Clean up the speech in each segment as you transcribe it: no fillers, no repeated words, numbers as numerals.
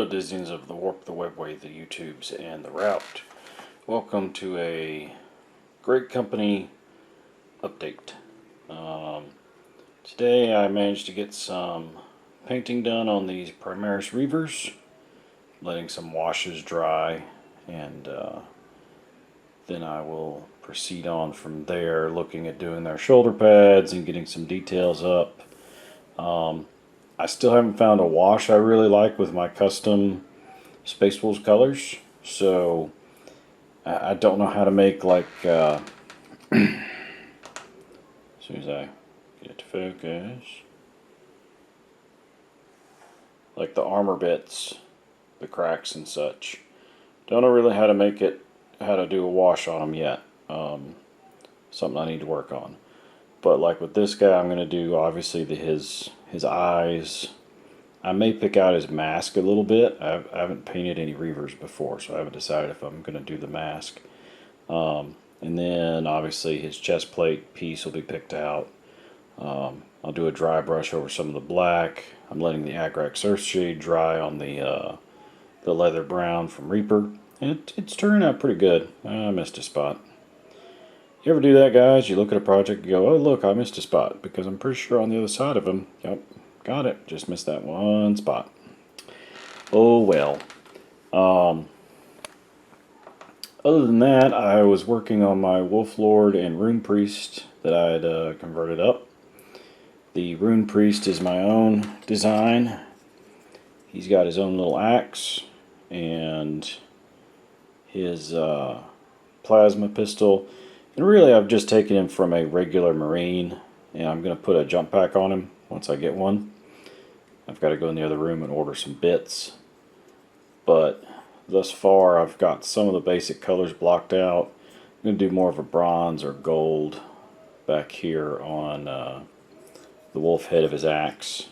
Hello, Disneyans of the Warp, the Webway, the YouTubes, and the Route. Welcome to a great company update. Today I managed to get some painting done on these Primaris Reavers, letting some washes dry, and then I will proceed on from there, looking at doing their shoulder pads and getting some details up. I still haven't found a wash I really like with my custom Space Wolves colors, so I don't know how to make like as soon as I get it to focus, like the armor bits, the cracks and such. Don't know really how to make it, how to do a wash on them yet. Something I need to work on. But like with this guy, I'm going to do obviously his eyes. I may pick out his mask a little bit. I haven't painted any Reavers before, so I haven't decided if I'm going to do the mask. And then obviously his chest plate piece will be picked out. I'll do a dry brush over some of the black. I'm letting the Agrax Earthshade dry on the leather brown from Reaper. And it's turning out pretty good. I missed a spot. You ever do that, guys? You look at a project and go, oh look, I missed a spot, because I'm pretty sure on the other side of him, yep, got it, just missed that one spot. Oh well. Other than that, I was working on my Wolf Lord and Rune Priest that I had converted up. The Rune Priest is my own design. He's got his own little axe and his plasma pistol. And really, I've just taken him from a regular Marine, and I'm going to put a jump pack on him once I get one. I've got to go in the other room and order some bits. But thus far, I've got some of the basic colors blocked out. I'm going to do more of a bronze or gold back here on the wolf head of his axe.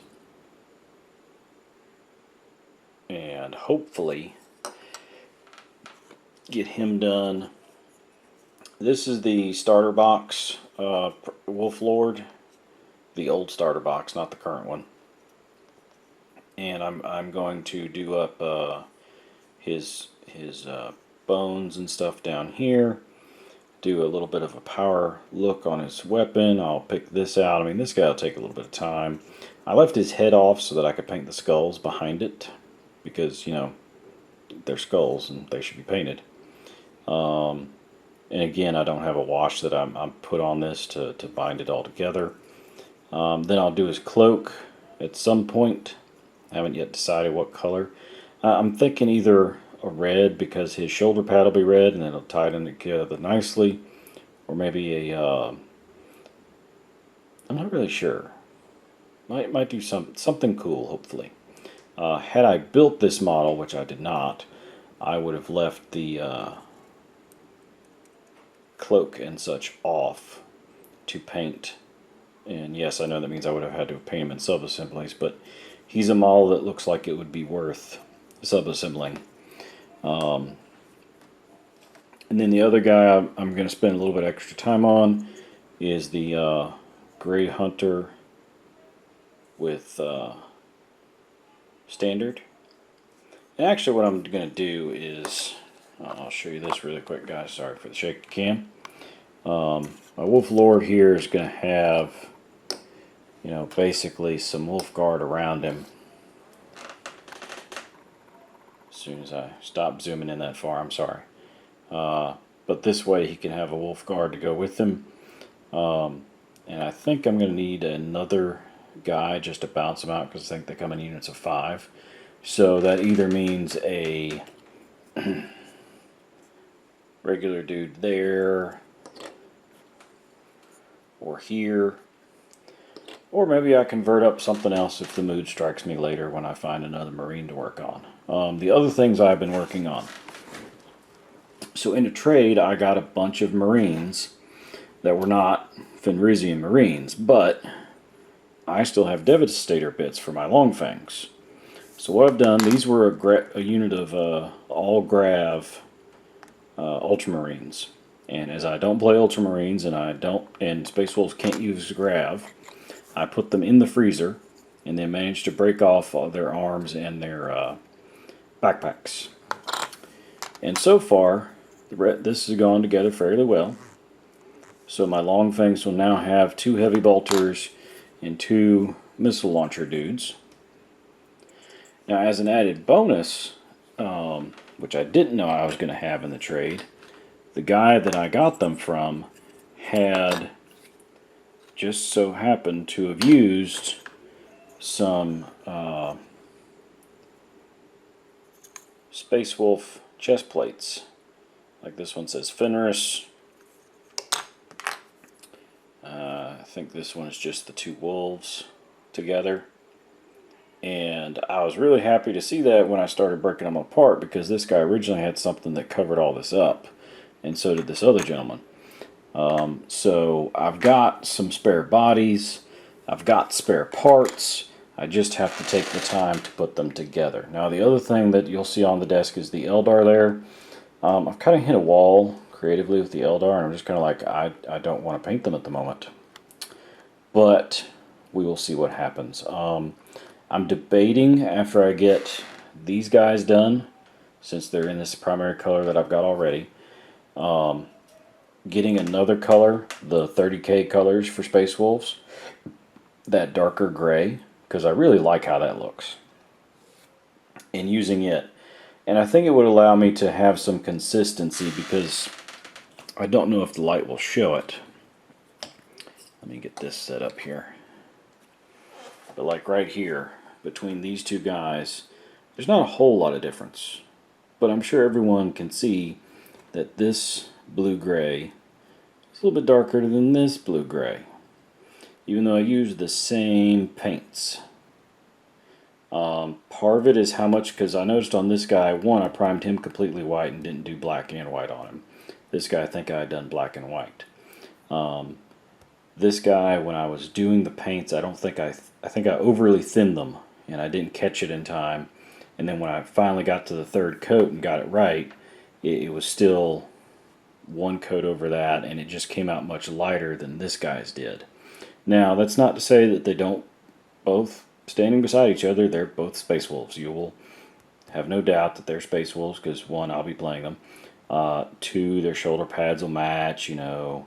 And hopefully get him done. This is the starter box Wolf Lord, the old starter box, not the current one. And I'm going to do up his bones and stuff down here. Do a little bit of a power look on his weapon. I'll pick this out. I mean, this guy will take a little bit of time. I left his head off so that I could paint the skulls behind it, because, you know, they're skulls and they should be painted. And again, I don't have a wash that I'm put on this to bind it all together. Then I'll do his cloak at some point. I haven't yet decided what color. I'm thinking either a red, because his shoulder pad will be red and it'll tie it in together nicely. Or maybe a, I'm not really sure. Might do something cool, hopefully. Had I built this model, which I did not, I would have left the cloak and such off to paint. And yes, I know that means I would have had to paint him in sub-assemblies, but he's a model that looks like it would be worth sub-assembling. And then the other guy I'm going to spend a little bit extra time on is the Grey Hunter with standard. And actually what I'm going to do is, I'll show you this really quick, guys. Sorry for the shaky cam. My Wolf Lord here is going to have, you know, basically some wolf guard around him. As soon as I stop zooming in that far, I'm sorry. But this way he can have a wolf guard to go with him. And I think I'm going to need another guy just to bounce them out, because I think they come in units of 5. So that either means a regular dude there, or here, or maybe I convert up something else if the mood strikes me later when I find another Marine to work on. The other things I've been working on. So in a trade, I got a bunch of Marines that were not Fenrisian Marines, but I still have Devastator bits for my Longfangs. So what I've done, these were a unit of all Grav Ultramarines. And as I don't play Ultramarines and Space Wolves can't use Grav, I put them in the freezer and then managed to break off all their arms and their backpacks. And so far, this has gone together fairly well. So my long fangs will now have 2 heavy bolters and 2 missile launcher dudes. Now, as an added bonus, which I didn't know I was going to have in the trade, the guy that I got them from had just so happened to have used some Space Wolf chest plates. Like this one says Fenris. I think this one is just the 2 wolves together. And I was really happy to see that when I started breaking them apart, because this guy originally had something that covered all this up, and so did this other gentleman. So I've got some spare bodies, I've got spare parts, I just have to take the time to put them together. Now the other thing that you'll see on the desk is the Eldar there. I've kind of hit a wall creatively with the Eldar, and I'm just kind of like, I don't want to paint them at the moment. But we will see what happens. I'm debating, after I get these guys done, since they're in this primary color that I've got already, getting another color, the 30K colors for Space Wolves, that darker gray, because I really like how that looks, and using it. And I think it would allow me to have some consistency, because I don't know if the light will show it. Let me get this set up here. But like right here, between these 2 guys, there's not a whole lot of difference. But I'm sure everyone can see that this blue-gray is a little bit darker than this blue-gray, even though I use the same paints. Part of it is how much, because I noticed on this guy, one, I primed him completely white and didn't do black and white on him. This guy, I think I had done black and white. This guy, when I was doing the paints, I think I overly thinned them, and I didn't catch it in time. And then when I finally got to the 3rd coat and got it right, it was still 1 coat over that, and it just came out much lighter than this guy's did. Now, that's not to say that they don't both, standing beside each other, they're both Space Wolves. You will have no doubt that they're Space Wolves, because 1, I'll be playing them. 2, their shoulder pads will match. You know,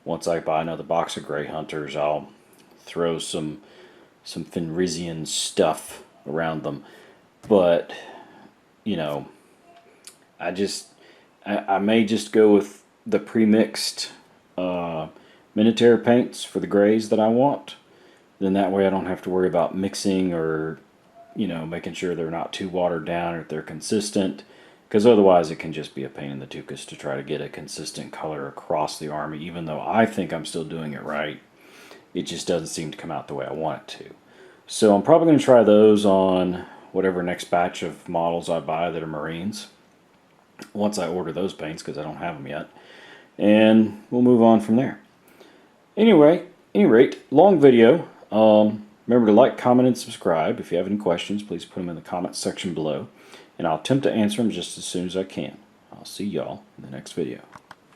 once I buy another box of Grey Hunters, I'll throw some Fenrisian stuff around them. But, you know, I may just go with the pre-mixed Minotaur paints for the grays that I want. Then that way I don't have to worry about mixing, or, you know, making sure they're not too watered down, or if they're consistent. Because otherwise it can just be a pain in the tuchus to try to get a consistent color across the army. Even though I think I'm still doing it right, it just doesn't seem to come out the way I want it to. So I'm probably going to try those on whatever next batch of models I buy that are Marines, once I order those paints, because I don't have them yet. And we'll move on from there. Anyway, any rate, long video. Remember to like, comment, and subscribe. If you have any questions, please put them in the comments section below, and I'll attempt to answer them just as soon as I can. I'll see y'all in the next video.